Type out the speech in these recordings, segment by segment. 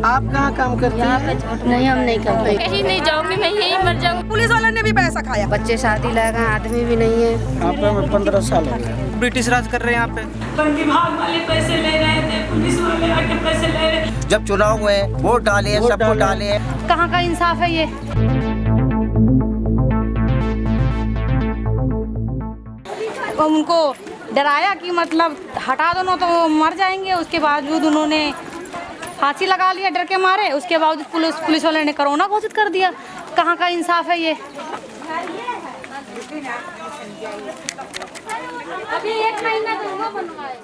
आप कहाँ काम करती हैं? नहीं, हम नहीं करते। कहीं नहीं जाऊंगी, मैं यहीं मर जाऊंगी। पुलिस वाले ने भी पैसा खाया। बच्चे शादी लगा, आदमी भी नहीं है। आपका 15 साल हो गया। ब्रिटिश राज कर रहे हैं यहाँ पे। वन विभाग वाले पैसे ले रहे थे, पुलिस वाले आके पैसे ले रहे। जब चुनाव हुए वोट डाले, सबको डाले। कहाँ का इंसाफ है ये? उनको डराया कि मतलब हटा दो ना तो वो मर जाएंगे। उसके बावजूद उन्होंने फांसी लगा लिया डर के मारे। उसके बावजूद पुलिस वाले ने कोरोना घोषित कर दिया। कहाँ का इंसाफ है ये? अभी 1 महीना तो हुआ बनवाए।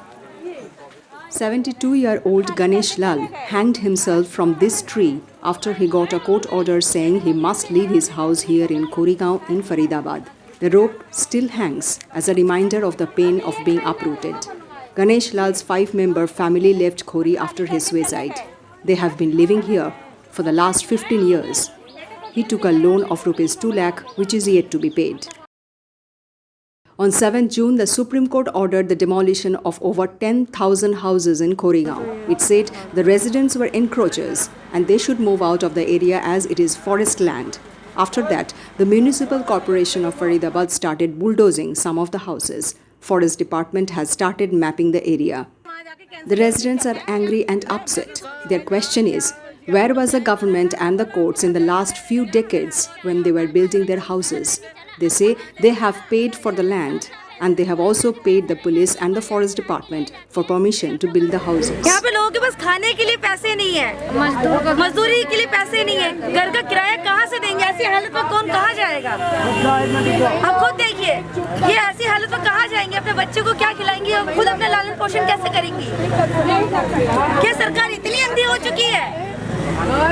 72-year-old Ganesh Lal hanged himself from this tree after he got a court order saying he must leave his house here in Koregaon in Faridabad. The rope still hangs as a reminder of the pain of being uprooted. Ganesh Lal's 5-member family left Khori after his suicide. They have been living here for the last 15 years. He took a loan of rupees 2 lakh which is yet to be paid. On 7 June, the Supreme Court ordered the demolition of over 10,000 houses in Koregaon. It said the residents were encroachers and they should move out of the area as it is forest land. After that, the Municipal Corporation of Faridabad started bulldozing some of the houses. Forest Department has started mapping the area. The residents are angry and upset. Their question is, where was the government and the courts in the last few decades when they were building their houses? They say they have paid for the land and they have also paid the police and the forest department for permission to build the houses. यहाँ पे लोगों के पास खाने के लिए पैसे नहीं है, मजदूरी के लिए पैसे नहीं है, घर का किराया कहाँ से देंगे? ऐसी हालत में कौन कहाँ जाएगा? आप खुद देखिए, ये ऐसी हालत में कहाँ जाएंगे? अपने बच्चे को क्या खिलाएंगे? खुद अपना लालन पोषण कैसे करेंगी? क्या सरकार इतनी अंधी हो चुकी है?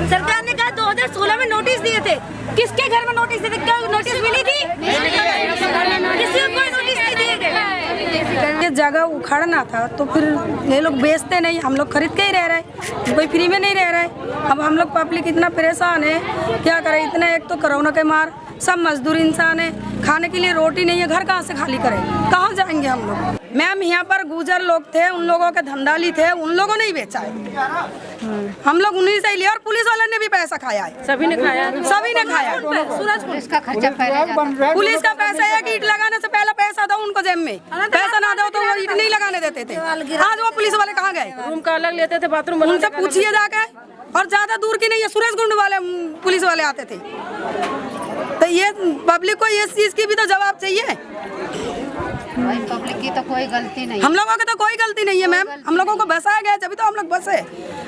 सरकार ने कहा 2016 में नोटिस दिए थे। किसके घर में नोटिस दिए थे? क्या नोटिस मिली थी? किसी को कोई नोटिस नहीं दिए गए। ये जगह उखाड़ना था तो फिर ये लोग बेचते नहीं, हम लोग खरीद के ही रह रहे, कोई फ्री में नहीं रह रहा है। अब हम लोग पब्लिक इतना परेशान है, क्या करें? इतना एक तो कोरोना के मार, सब मजदूर इंसान है, खाने के लिए रोटी नहीं है, घर कहाँ से खाली करें? कहाँ जाएंगे हम लोग? मैम यहाँ पर गुजर लोग थे, उन लोगों के धंधाली थे, उन लोगों ने ही बेचा है। हम लोग उन्हीं से ही लिया और पुलिस वाले ने भी पैसा खाया है। सभी ने खाया, सभी ने खाया। सूरज पुलिस का खर्चा पुलिस का पैसा है कि ईंट लगाने से पहले पैसा दो उनको जेब में, पैसा ना दो तो वो ईंट नहीं लगाने देते थे। आज वो पुलिस वाले कहाँ गए? रूम का अलग लेते थे, बाथरूम उनसे पूछिए जाके। और ज्यादा दूर की नहीं है, सूरज कुंड वाले पुलिस वाले आते थे। तो ये पब्लिक को इस चीज की भी तो जवाब चाहिए। पब्लिक की तो कोई गलती नहीं, हम लोगों की तो कोई गलती नहीं है मैम। हम लोगों को बसाया गया जब तो हम लोग बसे।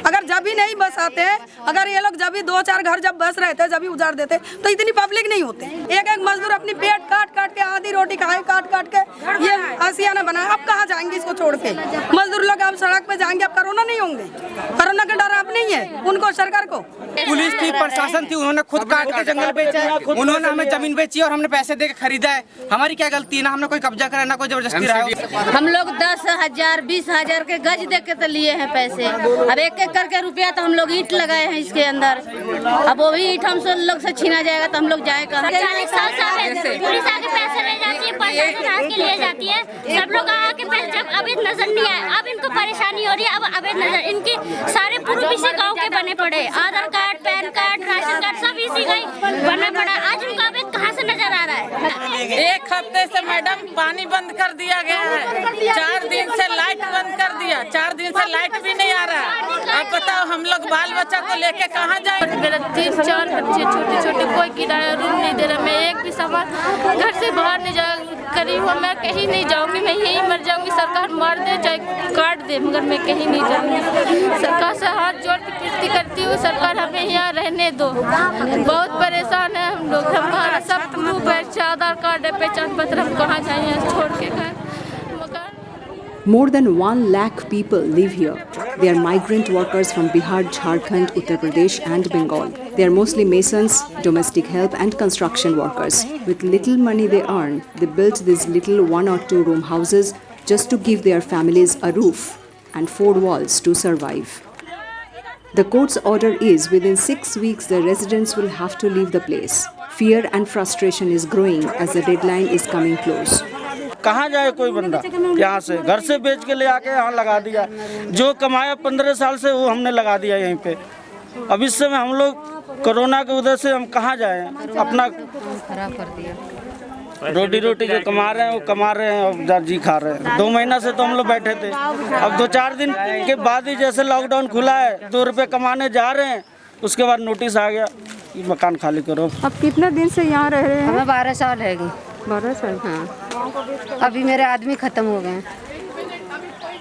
अगर जब भी नहीं बसाते, अगर ये लोग जब भी 2-4 घर जब बस रहे थे, जब भी उजाड़ देते तो इतनी पब्लिक नहीं होती। एक एक मजदूर अपनी पेट काट काट के आधी रोटी खाए, काट काट के ये आसियाना बनाया। अब कहाँ जाएंगे इसको छोड़ के? मजदूर लोग अब सड़क पे जाएंगे, अब कोरोना नहीं होंगे? कोरोना का डर अब नहीं है उनको, सरकार को। पुलिस थी, प्रशासन थी, उन्होंने खुद काट के जंगल बेचा है, उन्होंने हमें जमीन बेची और हमने पैसे दे के खरीदा है। हमारी क्या गलती है? ना हमने कोई कब्जा करा, ना कोई जबरदस्ती रहा। हम लोग 10,000 20,000 के गज दे के तो लिए हैं पैसे। अब एक एक करके रुपया तो हम लोग ईंट लगाए हैं इसके अंदर। अब वो भी ईंट हम लोग से छीना जाएगा तो हम लोग जाए कहाँ? पुलिस आके पैसे ले जाती है, प्रशासन आके ले जाती है, सब लोग आके पैसे। जब अभी नजर नहीं आया, अब इनको परेशानी हो रही है। अब अभी नजर, इनकी सारे प्रूफ इसी गाँव के बने पड़े, Aadhaar card, PAN card, ration card सब इसी का ही बना पड़ा। आज उनका अभी कहाँ से नजर आ रहा है? 1 हफ्ते से मैडम पानी बंद कर दिया गया है, 4 दिन से लाइट बंद कर दिया, 4 दिन से लाइट भी नहीं आ रहा। अब बताओ हम लोग बाल बच्चा को लेके कहाँ जाए? मेरा 3-4 बच्चे छोटे छोटे, कोई किराया रूम नहीं दे रहा। मैं एक भी सामान घर से बाहर नहीं जा करी हूँ। मैं कहीं नहीं जाऊँगी, मैं यहीं मर जाऊँगी। सरकार मार दे चाहे काट दे, मगर मैं कहीं नहीं जाऊँगी। सरकार से हाथ जोड़ के विनती करती हूँ, सरकार हमें यहाँ रहने दो। बहुत परेशान है हम लोग, हमारा सब प्रूफ है, आधार कार्ड है, पहचान पत्र, हम कहाँ जाएँ छोड़ के घर? More than 1 lakh people live here. They are migrant workers from Bihar, Jharkhand, Uttar Pradesh and Bengal. They are mostly masons, domestic help and construction workers. With little money they earn, they built these little 1 or 2 room houses just to give their families a roof and 4 walls to survive. The court's order is within 6 weeks the residents will have to leave the place. Fear and frustration is growing as the deadline is coming close. कहाँ जाए कोई बंदा यहाँ से, घर से बेच के ले आके यहाँ लगा दिया। जो कमाया 15 साल से वो हमने लगा दिया यहीं पे। अब इस समय हम लोग कोरोना की वजह से हम कहाँ जाए, अपना खराब कर दिया। रोटी जो कमा रहे हैं वो कमा रहे हैं और जी खा रहे हैं। 2 महीना से तो हम लोग बैठे थे, अब 2-4 दिन के बाद ही जैसे लॉकडाउन खुला है 2 रुपये कमाने जा रहे हैं, उसके बाद नोटिस आ गया कि मकान खाली करो। अब कितने दिन से यहाँ रह रहे हैं? हमें 12 साल है। 12 साल। हाँ, अभी मेरे आदमी ख़त्म हो गए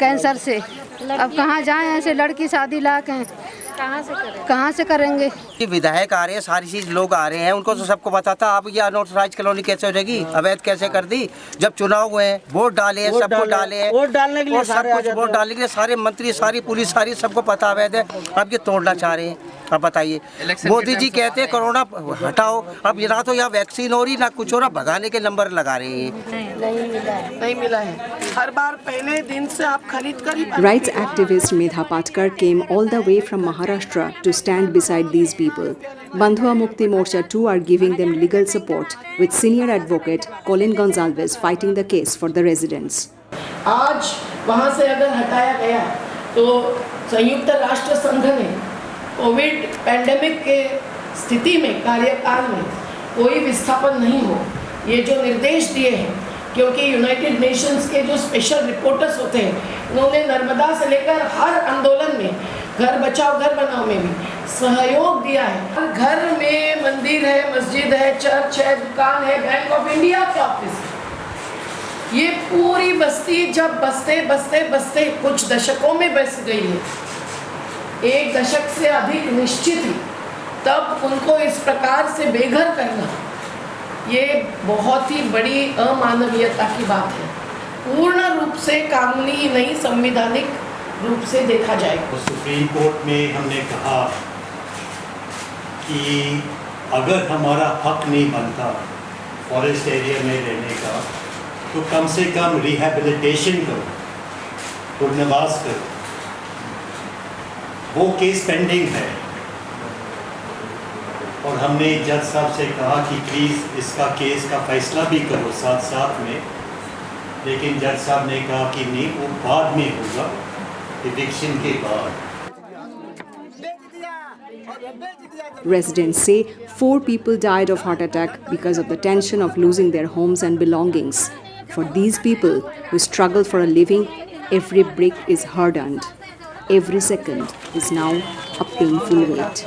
कैंसर से। अब कहाँ जाएं, ऐसे लड़की शादी ला के कहाँ से करेंगे? विधायक आ रहे हैं, सारी चीज लोग आ रहे हैं, उनको तो सबको पता था। अब ये अनऑथराइज्ड कॉलोनी कैसे हो जाएगी, अवैध कैसे कर दी? जब चुनाव हुए हैं, वोट डाले हैं, सबको डाले हैं, वोट डालने के लिए सब कुछ वोट डालने के लिए सारे मंत्री, सारी पुलिस, सारी सबको पता अवैध है। अब ये तोड़ना चाह रहे हैं। अब बताइए, मोदी जी कहते हैं कोरोना हटाओ, अब ना तो यहाँ वैक्सीन हो रही ना कुछ हो रहा, भगाने के नंबर लगा रहे हैं। नहीं मिला है। हर बार पहले दिन से आप खरीद कर ही। Rights activist Medha Patkar came all the way from Maharashtra to stand beside these people. Bandhua Mukti Morcha too are giving them legal support, with senior advocate Colin Gonzalez fighting the case for the residents. आज वहाँ से अगर हटाया गया तो संयुक्त राष्ट्र संघ ने कोविड पैंडेमिक के स्थिति में, कार्यकाल में कोई विस्थापन नहीं हो, ये जो निर्देश दिए हैं, क्योंकि यूनाइटेड नेशंस के जो स्पेशल रिपोर्टर्स होते हैं, उन्होंने नर्मदा से लेकर हर आंदोलन में, घर बचाओ घर बनाओ में भी सहयोग दिया है। हर घर में मंदिर है, मस्जिद है, चर्च है, दुकान है, बैंक ऑफ इंडिया के ऑफिस है। ये पूरी बस्ती जब बसते बसते बसते कुछ दशकों में बस गई है, 1 दशक से अधिक निश्चित ही, तब उनको इस प्रकार से बेघर करना ये बहुत ही बड़ी अमानवीयता की बात है। पूर्ण रूप से कानूनी नहीं, संवैधानिक रूप से देखा जाएगा। सुप्रीम कोर्ट में हमने कहा कि अगर हमारा हक नहीं बनता फॉरेस्ट एरिया में रहने का, तो कम से कम रिहैबिलिटेशन करो, पुनर्वास करो। वो केस पेंडिंग है और हमने जज साहब से कहा कि प्लीज़ इसका केस का फैसला भी करो साथ साथ में, लेकिन जज साहब ने कहा कि नहीं, वो बाद में होगा, इविक्शन के बाद। Residents say 4 people died of heart attack because of the tension of losing their homes and belongings. For these people who struggle for a living, every brick is hard-earned. Every second is now a painful wait.